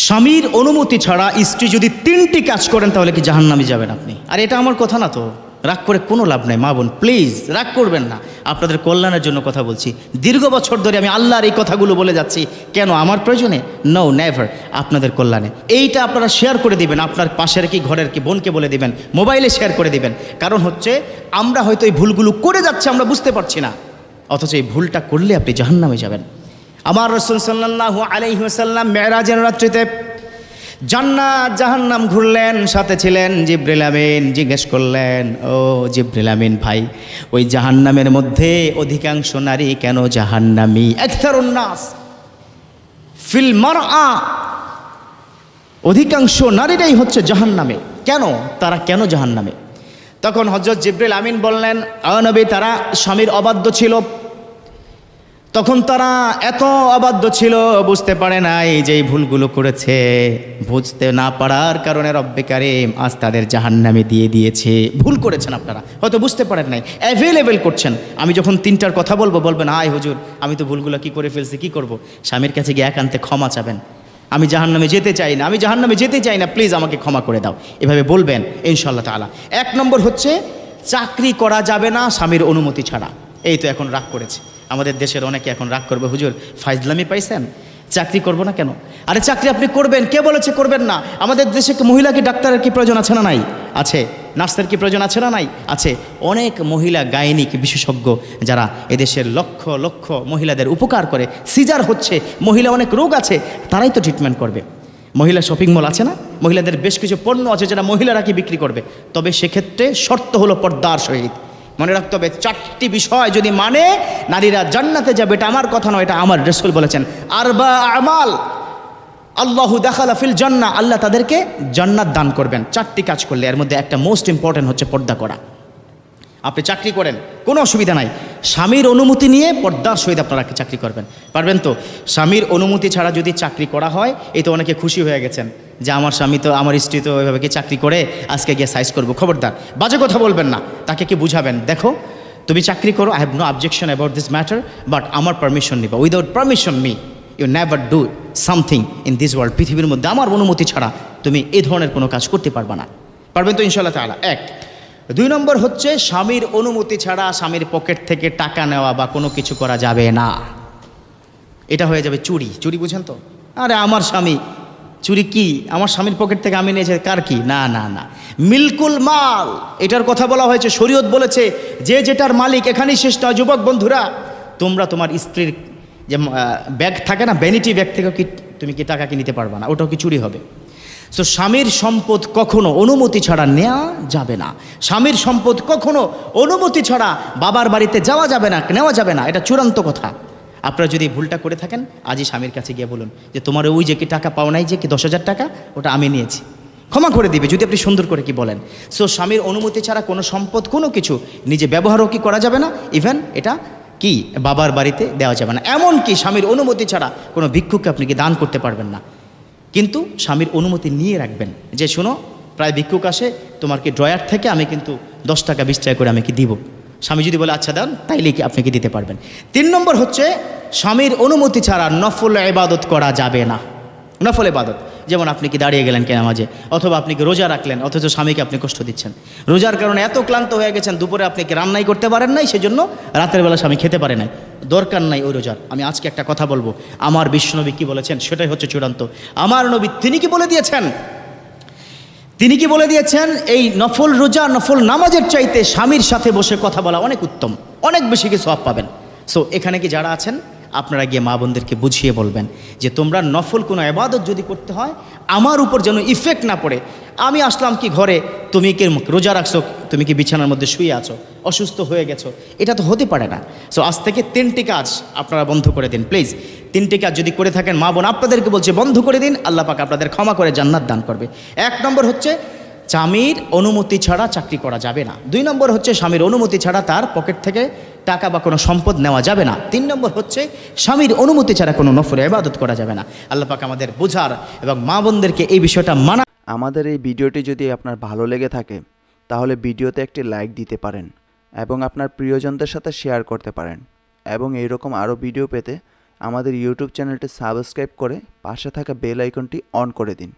স্বামীর অনুমতি ছাড়া স্ত্রী যদি 3টি কাজ করেন তাহলে কি জাহান্নামে যাবেন আপনি? আর এটা আমার কথা না তো, রাগ করে কোনো লাভ নাই। মা বোন প্লিজ রাগ করবেন না, আপনাদের কল্যাণের জন্য কথা বলছি। দীর্ঘ বছর ধরে আমি আল্লাহর এই কথাগুলো বলে যাচ্ছি। কেন? আমার প্রয়োজনে? নো, নেভার, আপনাদের কল্যাণে। এইটা আপনারা শেয়ার করে দিবেন, আপনার পাশের কি ঘরের কি বোনকে বলে দিবেন, মোবাইলে শেয়ার করে দিবেন। কারণ হচ্ছে আমরা হয়তো এই ভুলগুলো করে যাচ্ছি, আমরা বুঝতে পারছি না, অথচ এই ভুলটা করলে আপনি জাহান্নামে যাবেন। আমার রাসূল সাল্লাল্লাহু আলাইহি ওয়াসাল্লাম মেরাজের রাত্রিতে জান্নাত জাহান্নাম ঘুরলেন, সাথে ছিলেন জিবরিল আমিন। জিজ্ঞেস করলেন, ও জিবরিল আমিন ভাই, ওই জাহান্নামের মধ্যে অধিকাংশ নারী কেন জাহান্নামী? আকসারুন নাস ফিল মারআ, অধিকাংশ নারীরাই হচ্ছে জাহান্নামে। কেন? তারা কেন জাহান্নামে? তখন হযরত জিবরিল আমিন বললেন, ও নবী, তারা স্বামীর অবাধ্য ছিল। তখন তারা এত অবাধ্য ছিল, বুঝতে পারে নাই যে এই ভুলগুলো করেছে। বুঝতে না পারার কারণে রব্বে কারীম আজ তাদের জাহান্নামে দিয়ে দিয়েছে। ভুল করেছেন আপনারা, হয়তো বুঝতে পারেন নাই, অ্যাভেলেবেল করছেন। আমি যখন 3টার কথা বলবো, বলবেন হায় হুজুর, আমি তো ভুলগুলো কি করে ফেলছি, কি করব? স্বামীর কাছে গিয়ে একান্তে ক্ষমা চাবেন। আমি জাহান্নামে যেতে চাই না, আমি জাহান্নামে যেতে চাই না, প্লিজ আমাকে ক্ষমা করে দাও, এভাবে বলবেন ইনশাআল্লাহ তাআলা। 1 নম্বর হচ্ছে চাকরি করা যাবে না স্বামীর অনুমতি ছাড়া। এই তো এখন রাগ করেছে আমাদের দেশের অনেকে, এখন রাগ করবে, হুজুর ফাইজলামি পাইছেন, চাকরি করব না কেন? আরে চাকরি আপনি করবেন, কে বলেছে করবেন না? আমাদের দেশে মহিলা কি ডাক্তারের কি প্রয়োজন আছে না নাই? আছে। নার্সের কি প্রয়োজন আছে না নাই? আছে। অনেক মহিলা গাইনিক বিশেষজ্ঞ যারা এদেশের লক্ষ লক্ষ মহিলাদের উপকার করে। সিজার হচ্ছে, মহিলা অনেক রোগ আছে, তারাই তো ট্রিটমেন্ট করবে। মহিলা শপিং মল আছে না, মহিলাদের বেশ কিছু পণ্য আছে যেটা মহিলারা কি বিক্রি করবে। তবে সেক্ষেত্রে শর্ত হলো পর্দার সহিত। মনে রাখতে হবে 4টি বিষয় যদি মানে নারীরা জান্নাতে যাবে। এটা আমার কথা নয়, এটা আমার রাসূল বলেছেন। আরবা আমাল আল্লাহু দাখালা ফিল জান্নাহ, আল্লাহ তাদেরকে জান্নাত দান করবেন 4টি কাজ করলে। এর মধ্যে একটা মোস্ট ইম্পর্টেন্ট হচ্ছে পর্দা করা। আপনি চাকরি করেন, কোনো অসুবিধা নাই, স্বামীর অনুমতি নিয়ে পর্দার সহিত আপনারা চাকরি করবেন, পারবেন তো? স্বামীর অনুমতি ছাড়া যদি চাকরি করা হয়, এই তো অনেকে খুশি হয়ে গেছেন যে আমার স্বামী তো, আমার স্ত্রী তো ওইভাবে কি চাকরি করে, আজকে গিয়ে সাইজ করবো। খবরদার, বাজে কথা বলবেন না। তাকে কি বুঝাবেন, দেখো তুমি চাকরি করো, I have no objection about this matter, but আমার পারমিশন নিবা। Without permission me you never do something in this world. পৃথিবীর মধ্যে আমার অনুমতি ছাড়া তুমি এই ধরনের কোনো কাজ করতে পারবা না। পারবেন তো ইনশাআল্লাহ তাআলা? 1। 2 নম্বর হচ্ছে স্বামীর অনুমতি ছাড়া স্বামীর পকেট থেকে টাকা নেওয়া বা কোনো কিছু করা যাবে না। এটা হয়ে যাবে চুরি। চুরি বুঝেন তো? আরে আমার স্বামী চুরি কি? আমার স্বামীর পকেট থেকে আমি নিয়েছি, কার কি? না না না, মিলকুল মাল, এটার কথা বলা হয়েছে। শরীয়ত বলেছে যে যেটার মালিক, এখানেই শেষ নয়। যুবক বন্ধুরা, তোমরা তোমার স্ত্রীর যে ব্যাগ থাকে না, ভ্যানিটি ব্যাগ থেকে কি তুমি কি টাকা কি নিতে পারবা না? ওটাও কি চুরি হবে? সো স্বামীর সম্পদ কখনো অনুমতি ছাড়া নেওয়া যাবে না। স্বামীর সম্পদ কখনো অনুমতি ছাড়া বাবার বাড়িতে যাওয়া যাবে না, নেওয়া যাবে না। এটা চূড়ান্ত কথা। আপনারা যদি ভুলটা করে থাকেন, আজই স্বামীর কাছে গিয়ে বলুন যে তোমার ওই যে কি টাকা পাও নাই, যে কি 10,000 টাকা, ওটা আমি নিয়েছি, ক্ষমা করে দিবে যদি আপনি সুন্দর করে কি বলেন। সো স্বামীর অনুমতি ছাড়া কোনো সম্পদ, কোনো কিছু নিজে ব্যবহারও কি করা যাবে না, ইভেন এটা কি বাবার বাড়িতে দেওয়া যাবে না। এমনকি স্বামীর অনুমতি ছাড়া কোনো ভিক্ষুককে আপনি কি দান করতে পারবেন না। কিন্তু স্বামীর অনুমতি নিয়ে রাখবেন যে শোনো, প্রায় ভিক্ষুক আসে, তোমার কি ড্রয়ার থেকে আমি কিন্তু 10 টাকা 20 টাকা করে আমি কি দিব। স্বামী যদি বলে আচ্ছা দেন, তাইলে কি আপনি কি দিতে পারবেন। 3 নম্বর হচ্ছে স্বামীর অনুমতি ছাড়া নফল ইবাদত করা যাবে না। নফল ইবাদত, যেমন আপনি কি দাঁড়িয়ে গেলেন কেন মাঝে, অথবা আপনি কি রোজা রাখলেন, অথচ স্বামীকে আপনি কষ্ট দিচ্ছেন। রোজার কারণে এত ক্লান্ত হয়ে গেছেন, দুপুরে আপনি কি রান্নাই করতে পারেন নাই, সেজন্য রাতের বেলা স্বামী খেতে পারে নাই। দরকার নাই ওই রোজার। আমি আজকে একটা কথা বলবো, আমার বিশ্বনবী কি বলেছেন সেটাই হচ্ছে চূড়ান্ত। আমার নবী তিনি কি বলে দিয়েছেন, তিনি কি বলে দিয়েছেন, এই নফল রোজা, নফল নামাজের চাইতে স্বামীর সাথে বসে কথা বলা অনেক উত্তম, অনেক বেশি কি সওয়াব পাবেন। সো এখানে কি যারা আছেন, আপনারা গিয়ে মা বোনদেরকে বুঝিয়ে বলবেন যে তোমরা নফল কোনো ইবাদত যদি করতে হয়, আমার উপর যেন ইফেক্ট না পড়ে। আমি আসলাম কি ঘরে, তুমি কি রোজা রাখছো, তুমি কি বিছানার মধ্যে শুয়ে আছো, অসুস্থ হয়ে গেছো, এটা তো হতে পারে না। সো আজ থেকে 3টি কাজ আপনারা বন্ধ করে দিন প্লিজ। 3টি কাজ যদি করে থাকেন, মা বোন আপনাদেরকে বলছে বন্ধ করে দিন, আল্লাহ পাক আপনাদের ক্ষমা করে জান্নাত দান করবে। 1 নম্বর হচ্ছে স্বামীর অনুমতি ছাড়া চাকরি করা যাবে না। 2 নম্বর হচ্ছে স্বামীর অনুমতি ছাড়া তার পকেট থেকে টাকা বা কোনো সম্পদ নেওয়া যাবে না। 3 নম্বর হচ্ছে স্বামীর অনুমতি ছাড়া কোনো নফল ইবাদত করা যাবে না। আল্লাহ পাক আমাদের বোঝার এবং মা বোনদেরকে এই বিষয়টা মানা। আমাদের এই ভিডিওটি যদি আপনার ভালো লেগে থাকে, তাহলে ভিডিওতে একটি লাইক দিতে পারেন এবং আপনার প্রিয়জনদের সাথে শেয়ার করতে পারেন। এবং এইরকম আরও ভিডিও পেতে আমাদের ইউটিউব চ্যানেলটি সাবস্ক্রাইব করে পাশে থাকা বেল আইকনটি অন করে দিন।